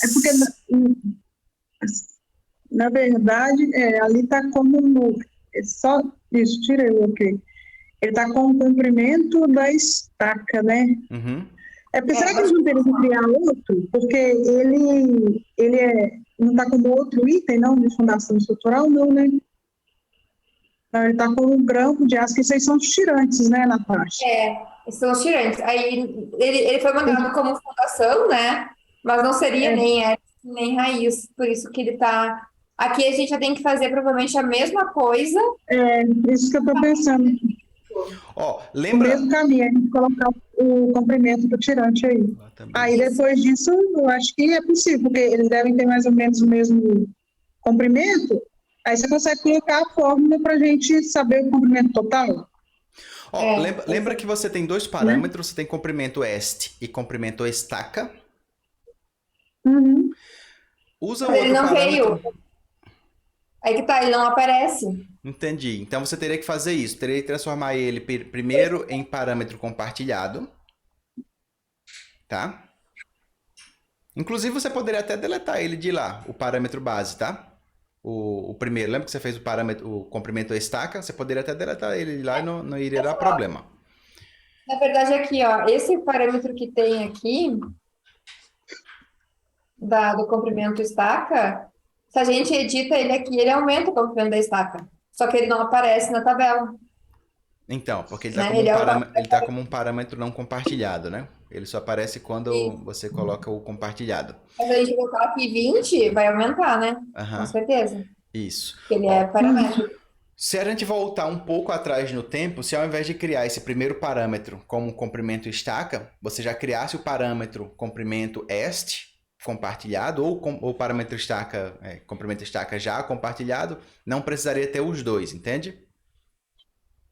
É porque, na verdade, ali está como só isso, tirei o ok. Ele está com o comprimento da estaca, né? Uhum. Será que eles não teriam que criar outro? Porque não está como outro item, não, de fundação estrutural, não, né? Não, ele está com um grampo de aço, que esses são os tirantes, né, Natasha? Esses são os tirantes. Aí ele foi mandado como fundação, né? Mas não seria nem hélice, nem raiz. Por isso que ele tá. Aqui a gente já tem que fazer provavelmente a mesma coisa. Isso que eu estou pensando. Ó, O lembra... mesmo caminho, a gente colocar o comprimento do tirante aí. Lá também. Aí depois disso, eu acho que é possível, porque eles devem ter mais ou menos o mesmo comprimento. Aí você consegue colocar a fórmula para a gente saber o comprimento total, Ó, lembra que você tem dois né? parâmetros, você tem comprimento est e comprimento estaca. Uhum. Usa o Mas ele outro não parâmetro. veio. Aí que tá, ele não aparece. Entendi. Então você teria que fazer isso. Teria que transformar ele primeiro em parâmetro compartilhado, tá? Inclusive você poderia até deletar ele de lá, o parâmetro base, tá? O primeiro. Lembra que você fez o parâmetro, o comprimento estaca? Você poderia até deletar ele de lá e não iria dar problema. Na verdade, aqui, ó, esse parâmetro que tem aqui, do comprimento estaca, se a gente edita ele aqui, ele aumenta o comprimento da estaca. Só que ele não aparece na tabela, Então, porque ele está né? como Ele é o tamanho. ele tá como um parâmetro não compartilhado, né? Ele só aparece quando você coloca o compartilhado. Mas a gente colocar aqui 20, vai aumentar, né? Com Aham, certeza. isso. Porque ele é Ó, paramétrico. se a gente voltar um pouco atrás no tempo, se ao invés de criar esse primeiro parâmetro como comprimento estaca, você já criasse o parâmetro comprimento est compartilhado ou o parâmetro estaca, comprimento estaca já compartilhado, não precisaria ter os dois, entende?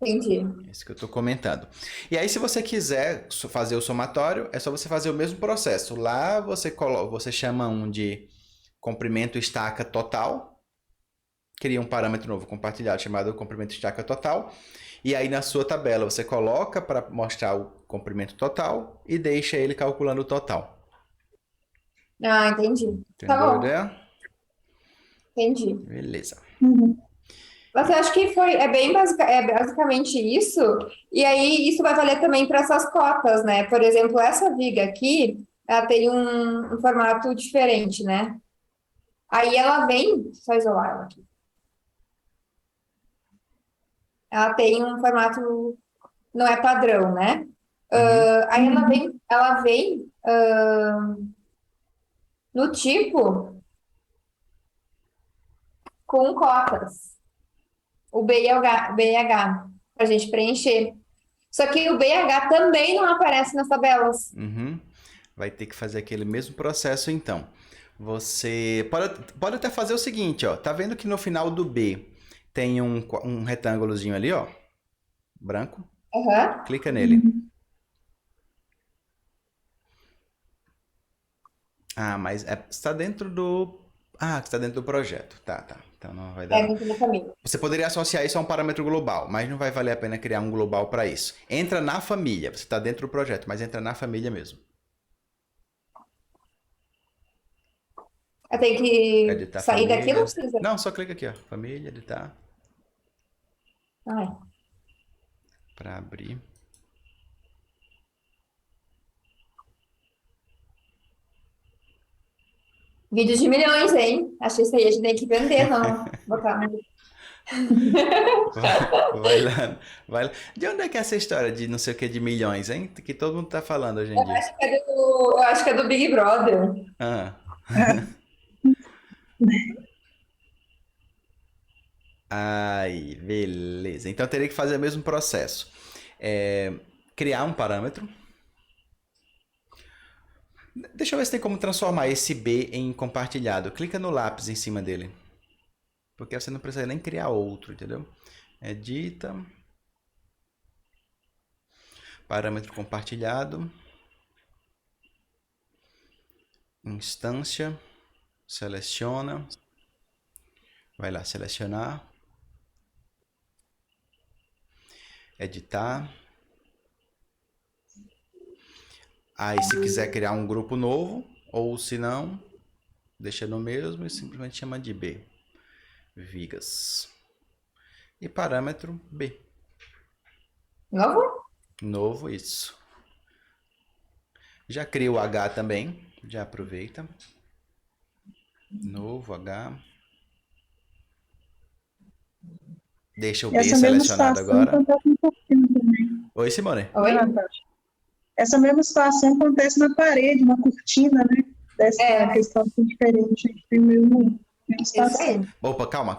Entendi. É isso que eu estou comentando. E aí, se você quiser fazer o somatório, é só você fazer o mesmo processo. Lá você chama um de comprimento estaca total, cria um parâmetro novo compartilhado chamado comprimento estaca total. E aí na sua tabela você coloca para mostrar o comprimento total e deixa ele calculando o total. Ah, entendi. Tá Entendeu a bom, ideia? entendi. Beleza. Uhum. Mas eu acho que é basicamente isso. E aí isso vai valer também para essas cotas, né? Por exemplo, essa viga aqui, ela tem um formato diferente, né? Aí ela vem, só isolar ela aqui. Ela tem um formato, não é padrão, né? Uhum. Aí ela vem no tipo com cotas, o B e o BH, para a gente preencher. Só que o BH também não aparece nas tabelas. Uhum. Vai ter que fazer aquele mesmo processo então. Você pode até fazer o seguinte, ó. Tá vendo que no final do B tem um retângulozinho ali, ó, branco? Aham. Clica nele. Ah, mas está dentro do... Ah, está dentro do projeto. Tá, tá. Então não vai dar É não. dentro do caminho. Você poderia associar isso a um parâmetro global, mas não vai valer a pena criar um global para isso. Entra na família. Você está dentro do projeto, mas entra na família mesmo. Eu tenho que Editar sair daqui, não família. precisa. Não, só clica aqui, ó. Família, editar, Ai. para abrir. Vídeos de milhões, hein? Acho que isso aí a gente tem que vender, não. Botar no... Vai lá, vai lá. De onde é que é essa história de não sei o que de milhões, hein? Que todo mundo tá falando hoje em dia. Eu acho que é do Big Brother. Ah. Aí, beleza. Então teria que fazer o mesmo processo. Criar um parâmetro. Deixa eu ver se tem como transformar esse B em compartilhado. Clica no lápis em cima dele. Porque você não precisa nem criar outro, entendeu? Edita. Parâmetro compartilhado. Instância. Seleciona. Vai lá, selecionar. Editar. Aí, se quiser criar um grupo novo, ou se não, deixa no mesmo e simplesmente chama de B. Vigas. E parâmetro B. Novo? Novo, isso. Já cria o H também. Já aproveita. Novo H. Deixa o B Essa mesma selecionado situação agora. acontece no cortina também, Oi, Simone. Oi? né, Natasha? Essa mesma situação acontece na parede, na cortina, né? Dessa É. questão assim, diferente. A gente tem mesmo Isso situação. aí. Opa, calma.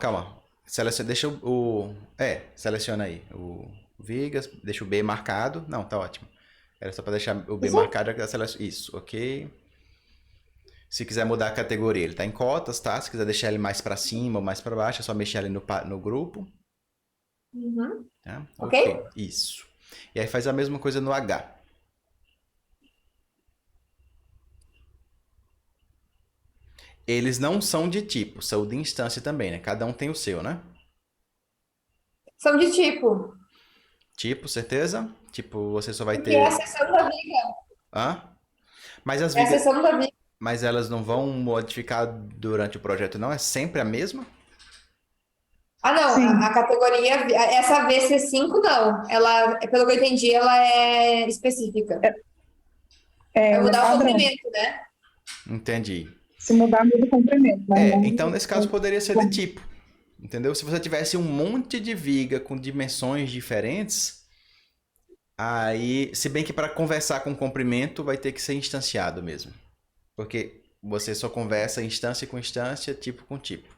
Deixa seleciona aí o Vigas, deixa o B marcado. Não, tá ótimo. Era só para deixar o B Isso. marcado. Isso, ok. Se quiser mudar a categoria, ele tá em cotas, tá? Se quiser deixar ele mais para cima ou mais para baixo, é só mexer ali no grupo. Uhum. Tá? Ok? Isso. E aí faz a mesma coisa no H. Eles não são de tipo, são de instância também, né? Cada um tem o seu, né? São de tipo. Tipo, certeza? Tipo, você só vai Porque é a ter. seção da viga. Hã? Mas as É a vigas. seção da viga. Mas elas não vão modificar durante o projeto, não? É sempre a mesma? Ah, não. Sim. A categoria, essa VC5, não. Ela, pelo que eu entendi, ela é específica. Vai Ela é mudar o padrão. comprimento, né? Entendi. Se mudar, muda o comprimento. Mas não- Então nesse caso poderia ser de tipo. Entendeu? Se você tivesse um monte de viga com dimensões diferentes, aí, se bem que para conversar com comprimento vai ter que ser instanciado mesmo. Porque você só conversa instância com instância, tipo com tipo.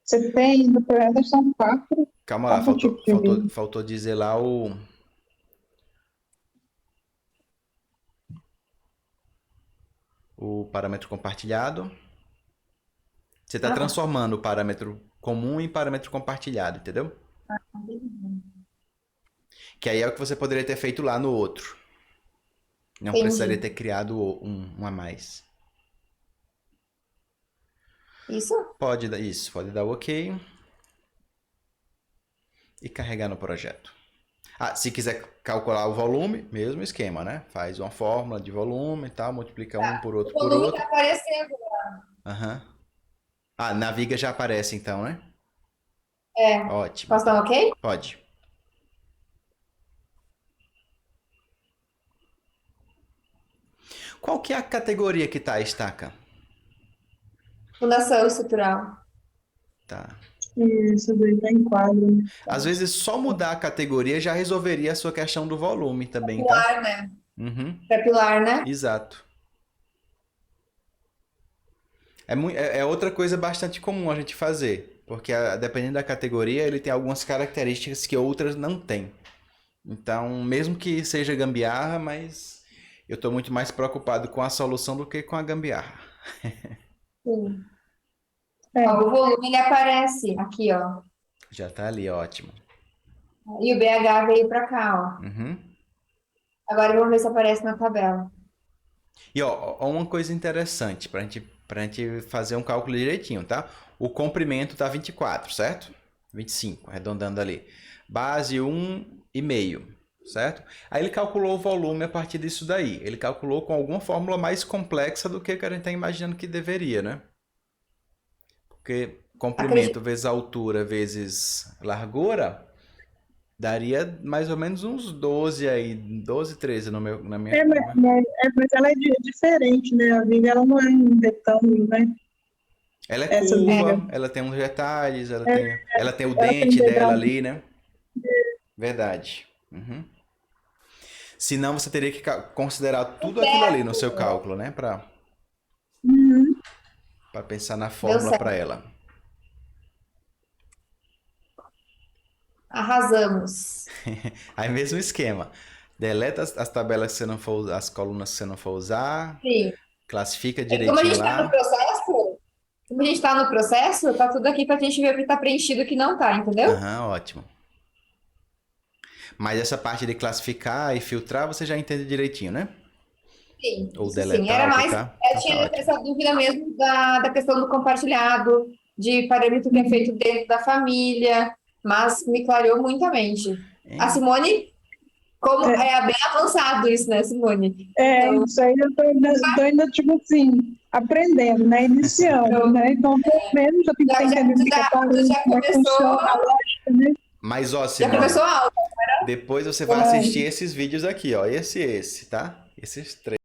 Você tem, do projeto são quatro Calma lá, tipos de viga. faltou dizer lá o parâmetro compartilhado. Você está transformando o parâmetro comum em parâmetro compartilhado, entendeu? Que aí é o que você poderia ter feito lá no outro. Não Entendi. precisaria ter criado um a mais. Isso? Pode dar ok. E carregar no projeto. Ah, se quiser calcular o volume, mesmo esquema, né? Faz uma fórmula de volume e tal, multiplica um por O outro por volume outro. tá aparecendo. Aham. Ah, na viga já aparece então, né? É. Ótimo. Posso dar um ok? Pode. Qual que é a categoria que tá a estaca? Fundação estrutural. Tá. Isso daí tá em quadro. Né? Às vezes só mudar a categoria já resolveria a sua questão do volume também, tá? Pilar, né? Uhum. Para pilar, né? Exato. É outra coisa bastante comum a gente fazer, porque dependendo da categoria, ele tem algumas características que outras não têm. Então, mesmo que seja gambiarra, mas eu estou muito mais preocupado com a solução do que com a gambiarra. Sim. É. Ó, o volume ele aparece aqui, ó. Já tá ali, ótimo. E o BH veio para cá, ó. Uhum. Agora vamos ver se aparece na tabela. E ó, uma coisa interessante pra gente fazer um cálculo direitinho, tá? O comprimento tá 24, certo? 25, arredondando ali. Base 1,5, certo? Aí ele calculou o volume a partir disso daí. Ele calculou com alguma fórmula mais complexa do que a gente está imaginando que deveria, né? Porque comprimento vezes altura vezes largura daria mais ou menos uns 12 aí, 12, 13 na minha... Mas ela é diferente, né? A viga ela não é um retângulo, né? Ela é Essa curva, viga. ela tem uns detalhes, ela tem o ela tem dente dela degrau. ali, né? Verdade. Uhum. Senão você teria que considerar tudo aquilo ali no seu cálculo, né? Uhum. Pra pensar na Deu fórmula certo. para ela. Arrasamos. Aí mesmo esquema. Deleta as tabelas que você não for usar, as colunas que você não for usar, Sim. classifica Como a direitinho gente está no lá. processo, tá tudo aqui pra gente ver o que tá preenchido e o que não tá, entendeu? Aham, ótimo. Mas essa parte de classificar e filtrar, você já entende direitinho, né? Sim, Ou isso sim. deletar Era o que mais, tá. eu Então tá tinha ótimo. essa dúvida mesmo da questão do compartilhado, de parâmetro que é feito dentro da família, mas me clareou muito a mente. A Hein? Simone Como é bem avançado isso, né, Simone? Então, Isso aí eu tô ainda, tipo assim, aprendendo, né? Iniciando, né? Então, pelo menos eu tenho que entender o que é parâmetro, já como é que começou, funciona a lógica, né? Mas, ó, já Simone, começou a aula. depois você vai assistir esses vídeos aqui, ó. Esse, tá? Esses três.